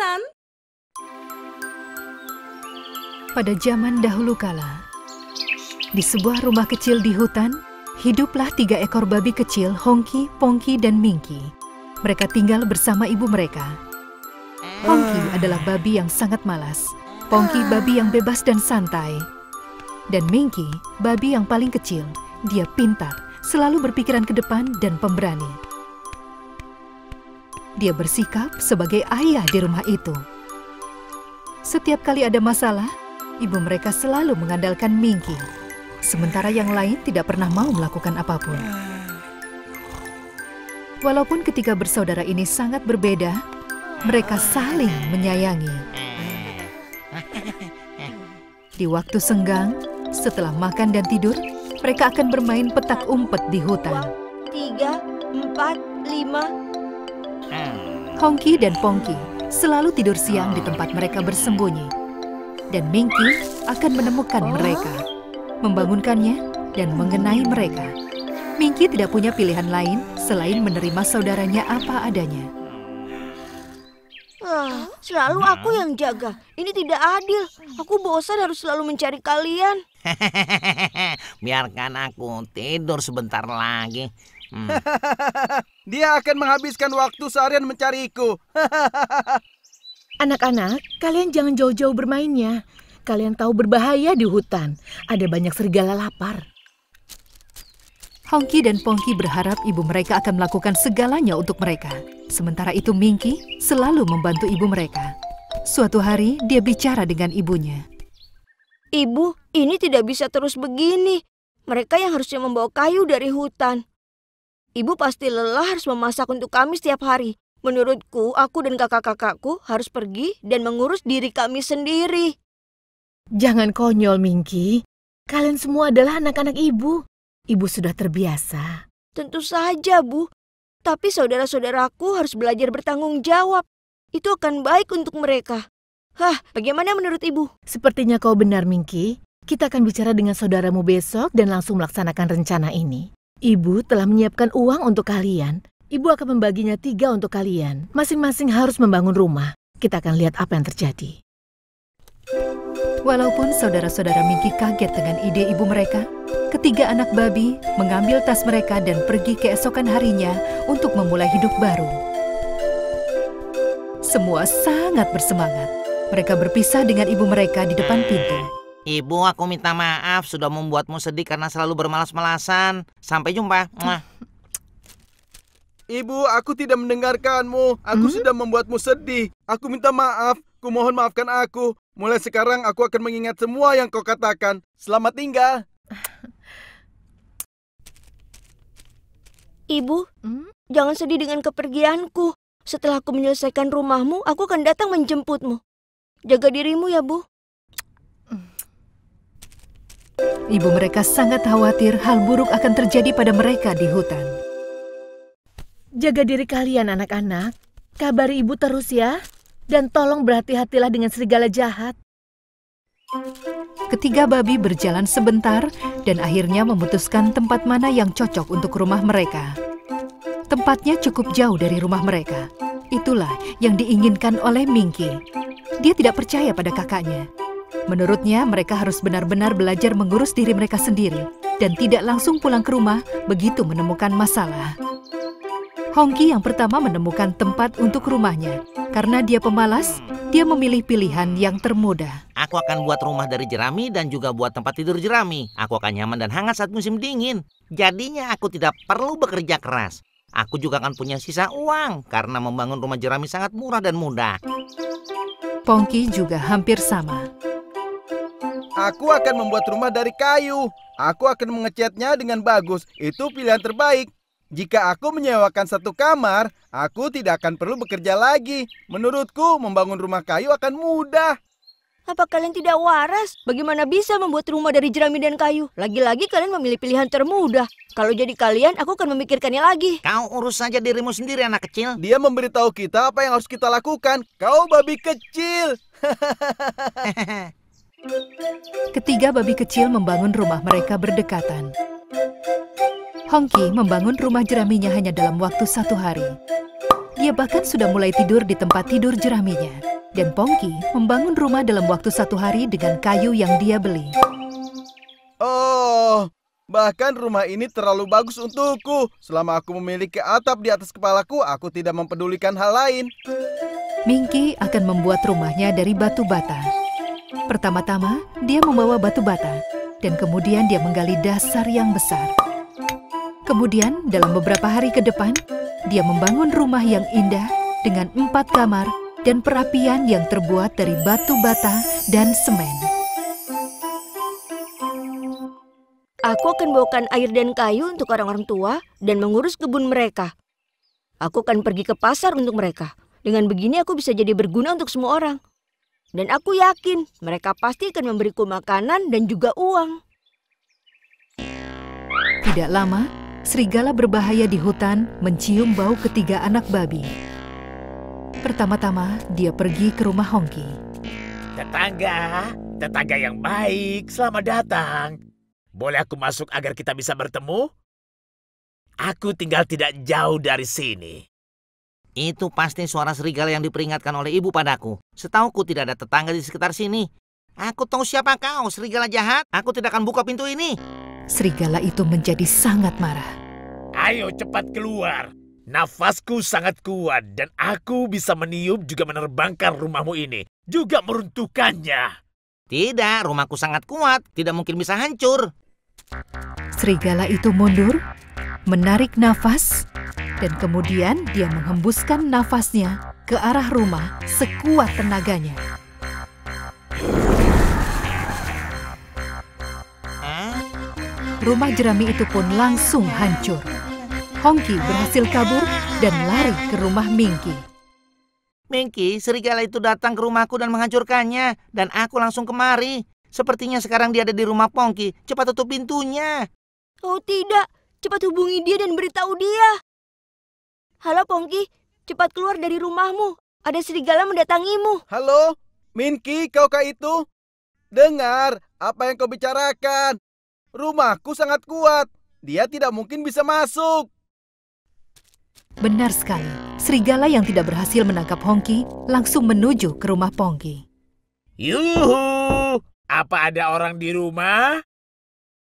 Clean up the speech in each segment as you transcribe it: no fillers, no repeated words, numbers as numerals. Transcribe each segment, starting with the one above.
hutan. Pada zaman dahulu kala, di sebuah rumah kecil di hutan, hiduplah 3 ekor babi kecil, Hongki, Pongki, dan Mingki. Mereka tinggal bersama ibu mereka. Hongki adalah babi yang sangat malas, Pongki babi yang bebas dan santai, dan Mingki babi yang paling kecil. Dia pintar, selalu berpikiran ke depan dan pemberani. Dia bersikap sebagai ayah di rumah itu. Setiap kali ada masalah, ibu mereka selalu mengandalkan Mingki, sementara yang lain tidak pernah mau melakukan apapun. Walaupun ketiga bersaudara ini sangat berbeda, mereka saling menyayangi. Di waktu senggang, setelah makan dan tidur, mereka akan bermain petak umpet di hutan. 3, 4, 5. Hongki dan Pongki selalu tidur siang di tempat mereka bersembunyi. Dan Mingki akan menemukan mereka, membangunkannya, dan mengenai mereka. Mingki tidak punya pilihan lain selain menerima saudaranya apa adanya. Selalu aku yang jaga. Ini tidak adil. Aku bosan harus selalu mencari kalian. Biarkan aku tidur sebentar lagi. Dia akan menghabiskan waktu seharian mencariku. Anak-anak, kalian jangan jauh-jauh bermainnya. Kalian tahu berbahaya di hutan. Ada banyak serigala lapar. Hongki dan Pongki berharap ibu mereka akan melakukan segalanya untuk mereka. Sementara itu Mingki selalu membantu ibu mereka. Suatu hari dia bicara dengan ibunya. Ibu, ini tidak bisa terus begini. Mereka yang harusnya membawa kayu dari hutan. Ibu pasti lelah harus memasak untuk kami setiap hari. Menurutku, aku dan kakak-kakakku harus pergi dan mengurus diri kami sendiri. Jangan konyol, Mingki. Kalian semua adalah anak-anak ibu. Ibu sudah terbiasa. Tentu saja, Bu. Tapi saudara-saudaraku harus belajar bertanggung jawab. Itu akan baik untuk mereka. Bagaimana menurut Ibu? Sepertinya kau benar, Mingki. Kita akan bicara dengan saudaramu besok dan langsung melaksanakan rencana ini. Ibu telah menyiapkan uang untuk kalian. Ibu akan membaginya 3 untuk kalian. Masing-masing harus membangun rumah. Kita akan lihat apa yang terjadi. Walaupun saudara-saudara Mingki kaget dengan ide ibu mereka, ketiga anak babi mengambil tas mereka dan pergi keesokan harinya untuk memulai hidup baru. Semua sangat bersemangat. Mereka berpisah dengan ibu mereka di depan pintu. Ibu, aku minta maaf sudah membuatmu sedih karena selalu bermalas-malasan. Sampai jumpa. Ibu, aku tidak mendengarkanmu. Aku sudah membuatmu sedih. Aku minta maaf. Kumohon maafkan aku. Mulai sekarang aku akan mengingat semua yang kau katakan. Selamat tinggal. Ibu, jangan sedih dengan kepergianku. Setelah aku menyelesaikan rumahmu, aku akan datang menjemputmu. Jaga dirimu ya, Bu. Ibu mereka sangat khawatir hal buruk akan terjadi pada mereka di hutan. Jaga diri kalian, anak-anak. Kabari ibu terus ya. Dan tolong berhati-hatilah dengan serigala jahat. Ketiga babi berjalan sebentar dan akhirnya memutuskan tempat mana yang cocok untuk rumah mereka. Tempatnya cukup jauh dari rumah mereka. Itulah yang diinginkan oleh Mingki. Dia tidak percaya pada kakaknya. Menurutnya mereka harus benar-benar belajar mengurus diri mereka sendiri dan tidak langsung pulang ke rumah begitu menemukan masalah. Hongki yang pertama menemukan tempat untuk rumahnya. Karena dia pemalas, dia memilih pilihan yang termudah. Aku akan buat rumah dari jerami dan juga buat tempat tidur jerami. Aku akan nyaman dan hangat saat musim dingin. Jadinya aku tidak perlu bekerja keras. Aku juga akan punya sisa uang karena membangun rumah jerami sangat murah dan mudah. Pongki juga hampir sama. Aku akan membuat rumah dari kayu. Aku akan mengecatnya dengan bagus. Itu pilihan terbaik. Jika aku menyewakan 1 kamar, aku tidak akan perlu bekerja lagi. Menurutku, membangun rumah kayu akan mudah. Apa kalian tidak waras? Bagaimana bisa membuat rumah dari jerami dan kayu? Lagi-lagi kalian memilih pilihan termudah. Kalau jadi kalian, aku akan memikirkannya lagi. Kau urus saja dirimu sendiri, anak kecil. Dia memberitahu kita apa yang harus kita lakukan. Kau babi kecil. Ketiga babi kecil membangun rumah mereka berdekatan. Hongki membangun rumah jeraminya hanya dalam waktu 1 hari. Dia bahkan sudah mulai tidur di tempat tidur jeraminya. Dan Pongki membangun rumah dalam waktu 1 hari dengan kayu yang dia beli. Oh, bahkan rumah ini terlalu bagus untukku. Selama aku memiliki atap di atas kepalaku, aku tidak mempedulikan hal lain. Minky akan membuat rumahnya dari batu bata. Pertama-tama, dia membawa batu bata, dan kemudian dia menggali dasar yang besar. Kemudian, dalam beberapa hari ke depan, dia membangun rumah yang indah dengan 4 kamar dan perapian yang terbuat dari batu bata dan semen. Aku akan bawakan air dan kayu untuk orang-orang tua dan mengurus kebun mereka. Aku akan pergi ke pasar untuk mereka. Dengan begini aku bisa jadi berguna untuk semua orang. Dan aku yakin mereka pasti akan memberiku makanan dan juga uang. Tidak lama, serigala berbahaya di hutan mencium bau ketiga anak babi. Pertama-tama, dia pergi ke rumah Hongki. Tetangga yang baik, selamat datang. Boleh aku masuk agar kita bisa bertemu? Aku tinggal tidak jauh dari sini. Itu pasti suara serigala yang diperingatkan oleh ibu padaku. Setauku tidak ada tetangga di sekitar sini. Aku tahu siapa kau, serigala jahat. Aku tidak akan buka pintu ini. Serigala itu menjadi sangat marah. Ayo cepat keluar. Nafasku sangat kuat dan aku bisa meniup juga menerbangkan rumahmu ini. Juga meruntuhkannya. Tidak, rumahku sangat kuat. Tidak mungkin bisa hancur. Serigala itu mundur, menarik nafas, dan kemudian dia menghembuskan nafasnya ke arah rumah sekuat tenaganya. Rumah jerami itu pun langsung hancur. Hongki berhasil kabur dan lari ke rumah Minky. Minky, serigala itu datang ke rumahku dan menghancurkannya. Dan aku langsung kemari. Sepertinya sekarang dia ada di rumah Pongki. Cepat tutup pintunya. Oh tidak, cepat hubungi dia dan beritahu dia. Halo Pongki, cepat keluar dari rumahmu. Ada serigala mendatangimu. Halo, Minky, kaukah itu? Dengar apa yang kau bicarakan. Rumahku sangat kuat. Dia tidak mungkin bisa masuk. Benar sekali, serigala yang tidak berhasil menangkap Hongki langsung menuju ke rumah Pongki. Yuhu, apa ada orang di rumah?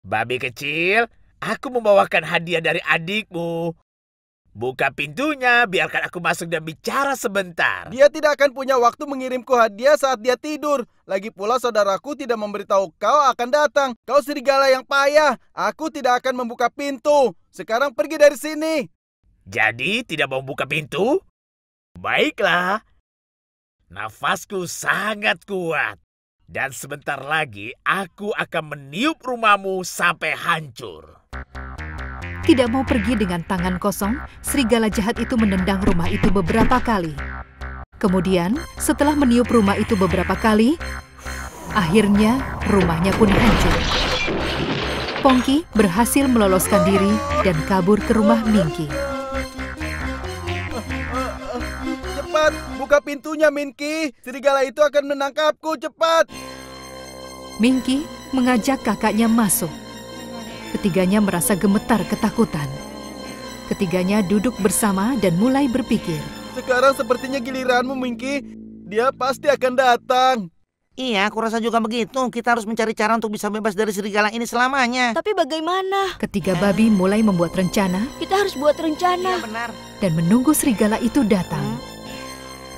Babi kecil, aku membawakan hadiah dari adikmu. Buka pintunya, biarkan aku masuk dan bicara sebentar. Dia tidak akan punya waktu mengirimku hadiah saat dia tidur. Lagi pula saudaraku tidak memberitahu kau akan datang. Kau serigala yang payah. Aku tidak akan membuka pintu. Sekarang pergi dari sini. Jadi tidak mau buka pintu? Baiklah. Nafasku sangat kuat. Dan sebentar lagi aku akan meniup rumahmu sampai hancur. Tidak mau pergi dengan tangan kosong, serigala jahat itu menendang rumah itu beberapa kali. Kemudian, setelah meniup rumah itu beberapa kali, akhirnya rumahnya pun hancur. Pongki berhasil meloloskan diri dan kabur ke rumah Minky. Cepat, buka pintunya, Minky. Serigala itu akan menangkapku, cepat. Minky mengajak kakaknya masuk. Ketiganya merasa gemetar ketakutan. Ketiganya duduk bersama dan mulai berpikir. Sekarang sepertinya giliranmu, Minky. Dia pasti akan datang. Iya, aku rasa juga begitu. Kita harus mencari cara untuk bisa bebas dari serigala ini selamanya. Tapi bagaimana? Ketiga babi mulai membuat rencana. Kita harus buat rencana. Iya, benar. Dan menunggu serigala itu datang.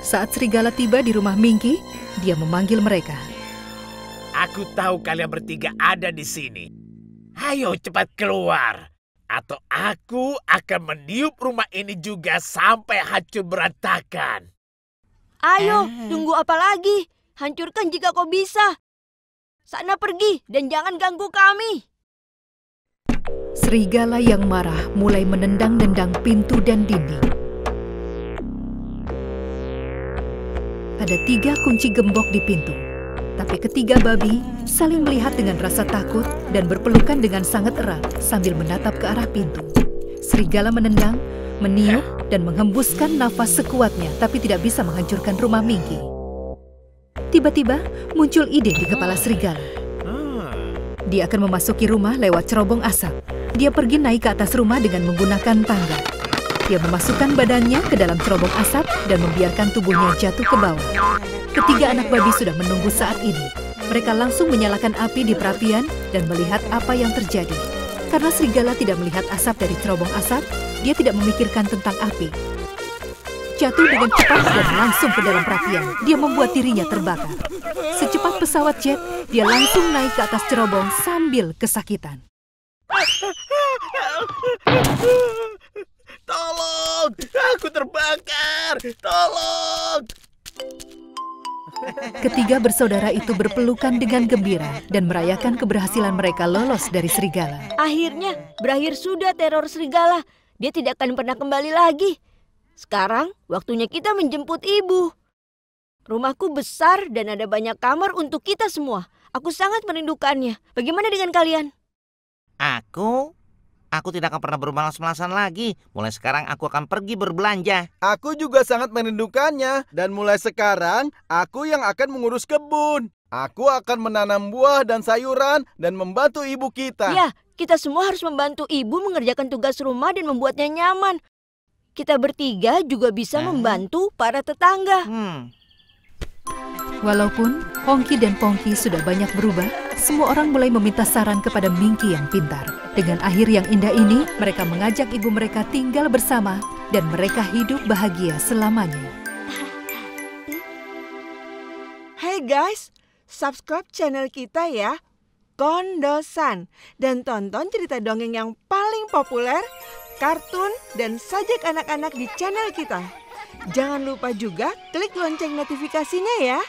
Saat serigala tiba di rumah Minky, dia memanggil mereka. Aku tahu kalian bertiga ada di sini. Ayo cepat keluar. Atau aku akan meniup rumah ini juga sampai hancur berantakan. Ayo, tunggu apa lagi? Hancurkan jika kau bisa. Sana pergi dan jangan ganggu kami. Serigala yang marah mulai menendang-nendang pintu dan dinding. Ada 3 kunci gembok di pintu. Tapi ketiga babi saling melihat dengan rasa takut dan berpelukan dengan sangat erat sambil menatap ke arah pintu. Serigala menendang, meniup, dan menghembuskan nafas sekuatnya tapi tidak bisa menghancurkan rumah Minky. Tiba-tiba muncul ide di kepala serigala. Dia akan memasuki rumah lewat cerobong asap. Dia pergi naik ke atas rumah dengan menggunakan tangga. Dia memasukkan badannya ke dalam cerobong asap dan membiarkan tubuhnya jatuh ke bawah. Ketiga anak babi sudah menunggu saat ini. Mereka langsung menyalakan api di perapian dan melihat apa yang terjadi. Karena serigala tidak melihat asap dari cerobong asap, dia tidak memikirkan tentang api. Jatuh dengan cepat dan langsung ke dalam perapian. Dia membuat dirinya terbakar. Secepat pesawat jet, dia langsung naik ke atas cerobong sambil kesakitan. Tolong, aku terbakar. Tolong. Ketiga bersaudara itu berpelukan dengan gembira dan merayakan keberhasilan mereka lolos dari serigala. Akhirnya berakhir sudah teror serigala. Dia tidak akan pernah kembali lagi. Sekarang waktunya kita menjemput ibu. Rumahku besar dan ada banyak kamar untuk kita semua. Aku sangat merindukannya. Bagaimana dengan kalian? Aku tidak akan pernah bermalas-malasan lagi. Mulai sekarang aku akan pergi berbelanja. Aku juga sangat merindukannya. Dan mulai sekarang, aku yang akan mengurus kebun. Aku akan menanam buah dan sayuran dan membantu ibu kita. Ya, kita semua harus membantu ibu mengerjakan tugas rumah dan membuatnya nyaman. Kita bertiga juga bisa membantu para tetangga. Walaupun Hongki dan Pongki sudah banyak berubah, semua orang mulai meminta saran kepada Minky yang pintar. Dengan akhir yang indah ini, mereka mengajak ibu mereka tinggal bersama dan mereka hidup bahagia selamanya. Hey guys, subscribe channel kita ya, Kondosan, dan tonton cerita dongeng yang paling populer, kartun, dan sajak anak-anak di channel kita. Jangan lupa juga klik lonceng notifikasinya ya.